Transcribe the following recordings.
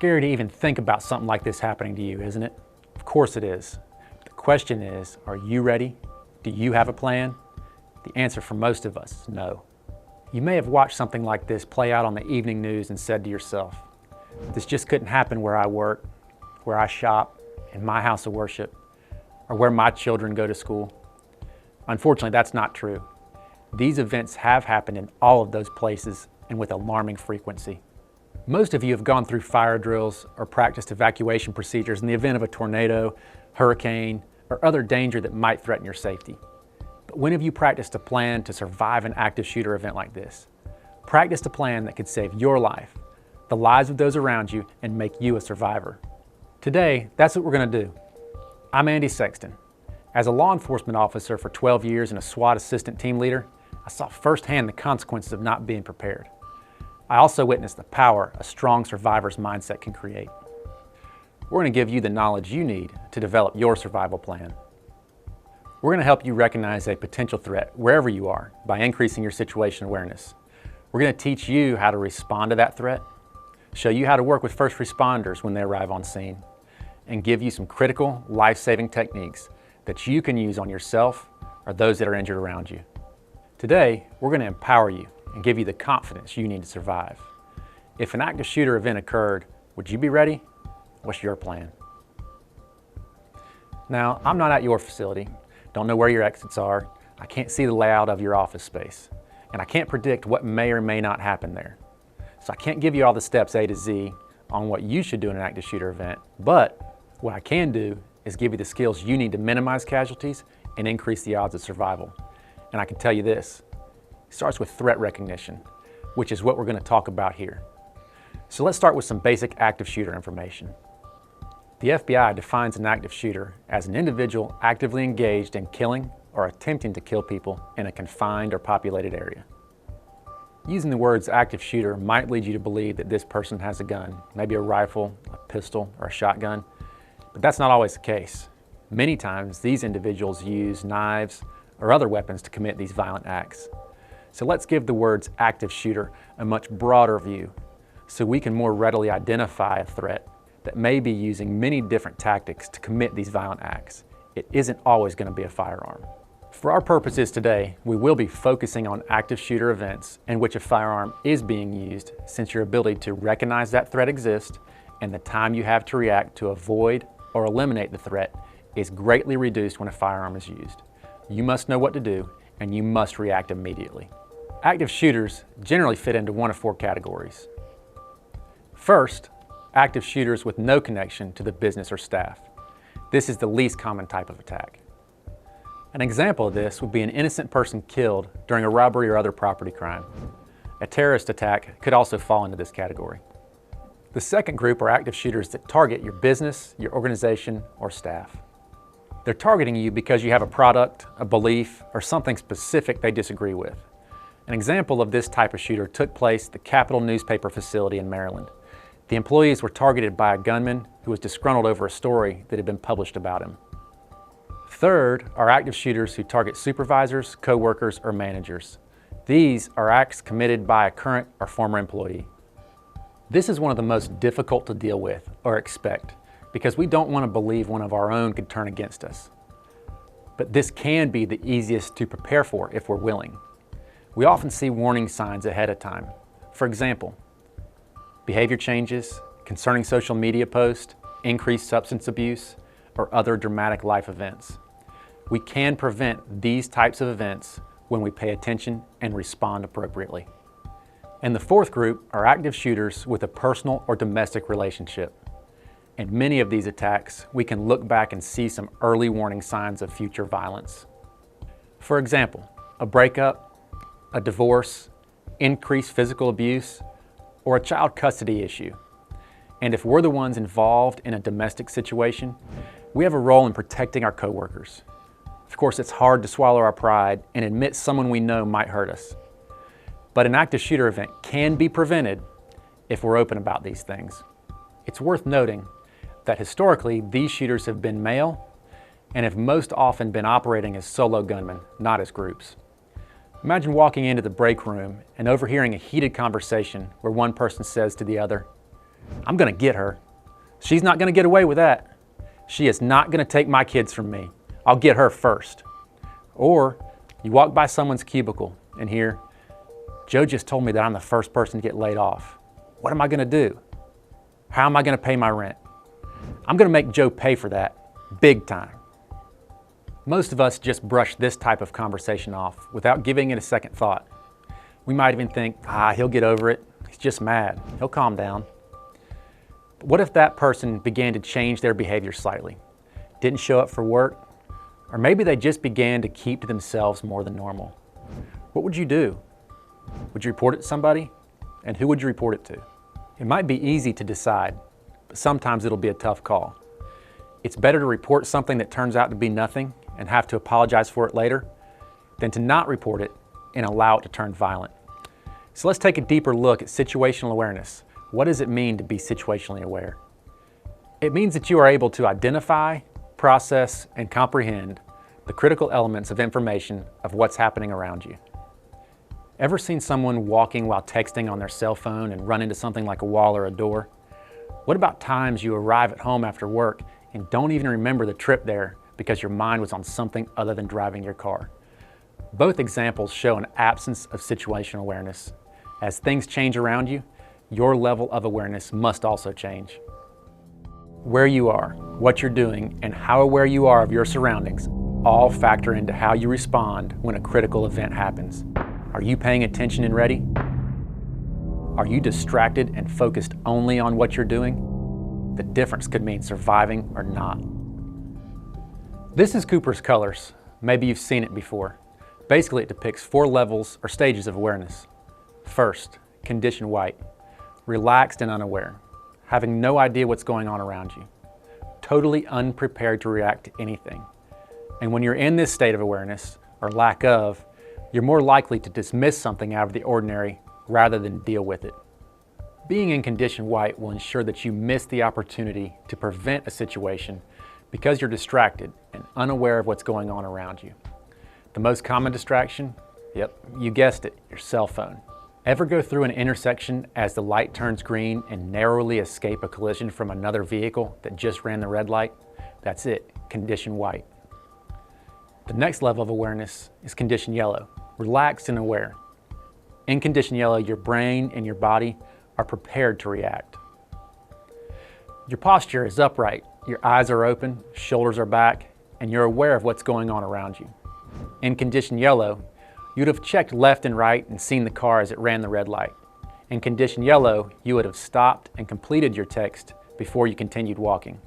scary to even think about something like this happening to you, isn't it? Of course it is. The question is, are you ready? Do you have a plan? The answer for most of us is no. You may have watched something like this play out on the evening news and said to yourself, this just couldn't happen where I work, where I shop, in my house of worship, or where my children go to school. Unfortunately, that's not true. These events have happened in all of those places and with alarming frequency. Most of you have gone through fire drills or practiced evacuation procedures in the event of a tornado, hurricane, or other danger that might threaten your safety. But when have you practiced a plan to survive an active shooter event like this? Practiced a plan that could save your life, the lives of those around you, and make you a survivor. Today, that's what we're going to do. I'm Andy Sexton. As a law enforcement officer for 12 years and a SWAT assistant team leader, I saw firsthand the consequences of not being prepared. I also witnessed the power a strong survivor's mindset can create. We're going to give you the knowledge you need to develop your survival plan. We're going to help you recognize a potential threat wherever you are by increasing your situation awareness. We're going to teach you how to respond to that threat, show you how to work with first responders when they arrive on scene, and give you some critical life-saving techniques that you can use on yourself or those that are injured around you. Today, we're going to empower you and give you the confidence you need to survive. If an active shooter event occurred, would you be ready? What's your plan? Now, I'm not at your facility, don't know where your exits are, I can't see the layout of your office space, and I can't predict what may or may not happen there. So I can't give you all the steps A to Z on what you should do in an active shooter event, but what I can do is give you the skills you need to minimize casualties and increase the odds of survival. And I can tell you this, it starts with threat recognition, which is what we're going to talk about here. So let's start with some basic active shooter information. The FBI defines an active shooter as an individual actively engaged in killing or attempting to kill people in a confined or populated area. Using the words active shooter might lead you to believe that this person has a gun, maybe a rifle, a pistol, or a shotgun, but that's not always the case. Many times these individuals use knives or other weapons to commit these violent acts. So let's give the words active shooter a much broader view so we can more readily identify a threat that may be using many different tactics to commit these violent acts. It isn't always going to be a firearm. For our purposes today, we will be focusing on active shooter events in which a firearm is being used, since your ability to recognize that threat exists and the time you have to react to avoid or eliminate the threat is greatly reduced when a firearm is used. You must know what to do and you must react immediately. Active shooters generally fit into one of four categories. First, active shooters with no connection to the business or staff. This is the least common type of attack. An example of this would be an innocent person killed during a robbery or other property crime. A terrorist attack could also fall into this category. The second group are active shooters that target your business, your organization, or staff. They're targeting you because you have a product, a belief, or something specific they disagree with. An example of this type of shooter took place at the Capital newspaper facility in Maryland. The employees were targeted by a gunman who was disgruntled over a story that had been published about him. Third are active shooters who target supervisors, co-workers, or managers. These are acts committed by a current or former employee. This is one of the most difficult to deal with or expect because we don't want to believe one of our own could turn against us. But this can be the easiest to prepare for if we're willing. We often see warning signs ahead of time. For example, behavior changes, concerning social media posts, increased substance abuse, or other dramatic life events. We can prevent these types of events when we pay attention and respond appropriately. And the fourth group are active shooters with a personal or domestic relationship. In many of these attacks, we can look back and see some early warning signs of future violence. For example, a breakup, a divorce, increased physical abuse, or a child custody issue. And if we're the ones involved in a domestic situation, we have a role in protecting our coworkers. Of course, it's hard to swallow our pride and admit someone we know might hurt us. But an active shooter event can be prevented if we're open about these things. It's worth noting that historically, these shooters have been male and have most often been operating as solo gunmen, not as groups. Imagine walking into the break room and overhearing a heated conversation where one person says to the other, I'm gonna get her. She's not gonna get away with that. She is not gonna take my kids from me. I'll get her first. Or you walk by someone's cubicle and hear, Joe just told me that I'm the first person to get laid off. What am I gonna do? How am I gonna pay my rent? I'm gonna make Joe pay for that, big time. Most of us just brush this type of conversation off without giving it a second thought. We might even think, he'll get over it. He's just mad. He'll calm down. But what if that person began to change their behavior slightly? Didn't show up for work? Or maybe they just began to keep to themselves more than normal. What would you do? Would you report it to somebody? And who would you report it to? It might be easy to decide, but sometimes it'll be a tough call. It's better to report something that turns out to be nothing and have to apologize for it later than to not report it and allow it to turn violent. So let's take a deeper look at situational awareness. What does it mean to be situationally aware? It means that you are able to identify, process, and comprehend the critical elements of information of what's happening around you. Ever seen someone walking while texting on their cell phone and run into something like a wall or a door? What about times you arrive at home after work and don't even remember the trip there because your mind was on something other than driving your car? Both examples show an absence of situational awareness. As things change around you, your level of awareness must also change. Where you are, what you're doing, and how aware you are of your surroundings all factor into how you respond when a critical event happens. Are you paying attention and ready? Are you distracted and focused only on what you're doing? The difference could mean surviving or not. This is Cooper's colors. Maybe you've seen it before. Basically, it depicts 4 levels or stages of awareness. First, condition white, relaxed and unaware, having no idea what's going on around you, totally unprepared to react to anything. And when you're in this state of awareness, or lack of, you're more likely to dismiss something out of the ordinary rather than deal with it. Being in condition white will ensure that you miss the opportunity to prevent a situation because you're distracted and unaware of what's going on around you. The most common distraction? Yep, you guessed it, your cell phone. Ever go through an intersection as the light turns green and narrowly escape a collision from another vehicle that just ran the red light? That's it, condition white. The next level of awareness is condition yellow, relaxed and aware. In condition yellow, your brain and your body are prepared to react. Your posture is upright, your eyes are open, shoulders are back, and you're aware of what's going on around you. In condition yellow, you'd have checked left and right and seen the car as it ran the red light. In condition yellow, you would have stopped and completed your text before you continued walking.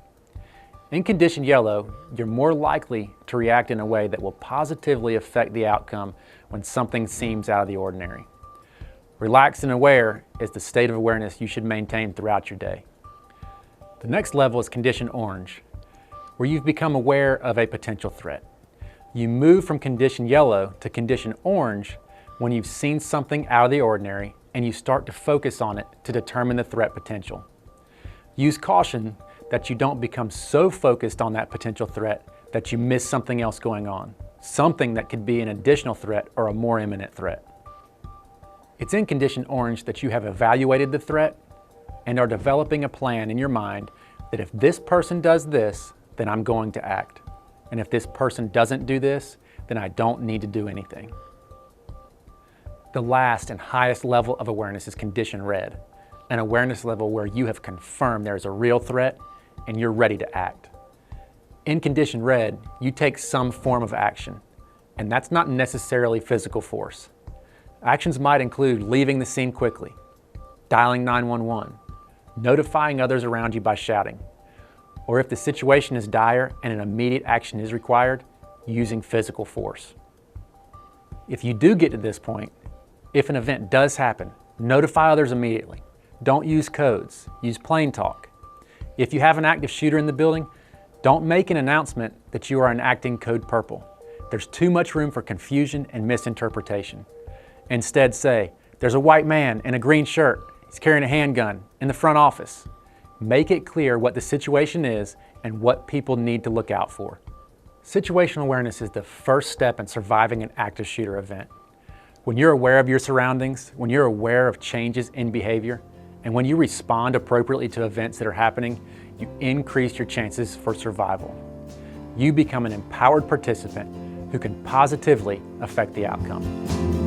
In condition yellow, you're more likely to react in a way that will positively affect the outcome when something seems out of the ordinary. Relaxed and aware is the state of awareness you should maintain throughout your day. The next level is condition orange, where you've become aware of a potential threat. You move from condition yellow to condition orange when you've seen something out of the ordinary and you start to focus on it to determine the threat potential. Use caution that you don't become so focused on that potential threat that you miss something else going on, something that could be an additional threat or a more imminent threat. It's in condition orange that you have evaluated the threat and are developing a plan in your mind that if this person does this, then I'm going to act. And if this person doesn't do this, then I don't need to do anything. The last and highest level of awareness is condition red, an awareness level where you have confirmed there's a real threat and you're ready to act. In condition red, you take some form of action, and that's not necessarily physical force. Actions might include leaving the scene quickly, dialing 911, notifying others around you by shouting, or if the situation is dire and an immediate action is required, using physical force. If you do get to this point, if an event does happen, notify others immediately. Don't use codes, use plain talk. If you have an active shooter in the building, don't make an announcement that you are enacting code purple. There's too much room for confusion and misinterpretation. Instead say, there's a white man in a green shirt, he's carrying a handgun in the front office. Make it clear what the situation is and what people need to look out for. Situational awareness is the first step in surviving an active shooter event. When you're aware of your surroundings, when you're aware of changes in behavior, And when you respond appropriately to events that are happening, you increase your chances for survival. You become an empowered participant who can positively affect the outcome.